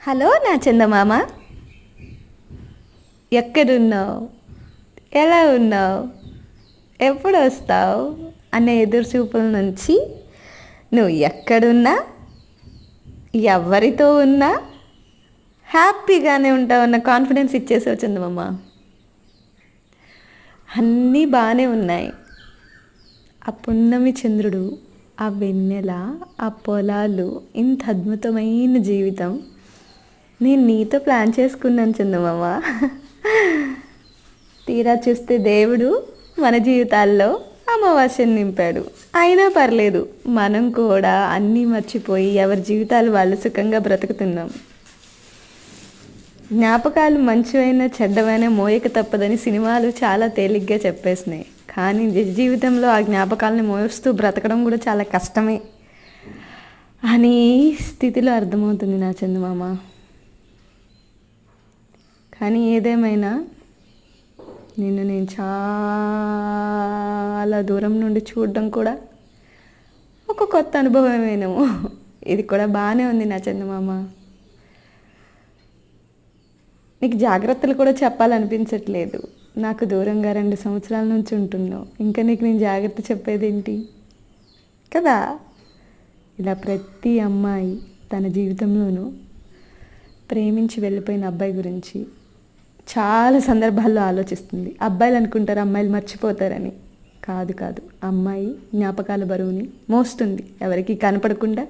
Hello నా చందమామ, ఎక్కడున్నావు? ఎలా ఉన్నావు? ఎప్పుడు వస్తావు అనే ఎదురు చూపుల నుంచి నువ్వు ఎక్కడున్నా, ఎవరితో ఉన్నా హ్యాపీగానే ఉంటావన్న కాన్ఫిడెన్స్ ఇచ్చేసావు చందమామ. అన్నీ బాగానే ఉన్నాయి. ఆ పున్నమి చంద్రుడు, ఆ వెన్నెల, ఆ పొలాలు, ఇంత అద్భుతమైన జీవితం నేను నీతో ప్లాన్ చేసుకున్నాను చందమామ. తీరా చూస్తే దేవుడు మన జీవితాల్లో అమావాస్యను నింపాడు. అయినా పర్లేదు, మనం కూడా అన్నీ మర్చిపోయి ఎవరి జీవితాలు వాళ్ళు సుఖంగా బ్రతుకుతున్నాం. జ్ఞాపకాలు మంచివైన చెడ్డవైన మోయక తప్పదని సినిమాలు చాలా తేలిగ్గా చెప్పేసినాయి. కానీ నిజ జీవితంలో ఆ జ్ఞాపకాలని మోస్తూ బ్రతకడం కూడా చాలా కష్టమే అని స్థితిలో అర్థమవుతుంది నా చందమామ. కానీ ఏదేమైనా నేను చాలా దూరం నుండి చూడడం కూడా ఒక కొత్త అనుభవమేనేమో. ఇది కూడా బాగానే ఉంది నా చందమామ. నీకు జాగ్రత్తలు కూడా చెప్పాలనిపించట్లేదు. నాకు దూరంగా 2 సంవత్సరాల నుంచి ఉంటున్నావు, ఇంకా నీకు నేను జాగ్రత్త చెప్పేదేంటి కదా. ఇలా ప్రతి అమ్మాయి తన జీవితంలోనూ ప్రేమించి వెళ్ళిపోయిన అబ్బాయి గురించి చాలా సందర్భాల్లో ఆలోచిస్తుంది. అబ్బాయిలు అనుకుంటారు అమ్మాయిలు మర్చిపోతారని. కాదు, అమ్మాయి జ్ఞాపకాల బరువుని మోస్తుంది, ఎవరికి కనపడకుండా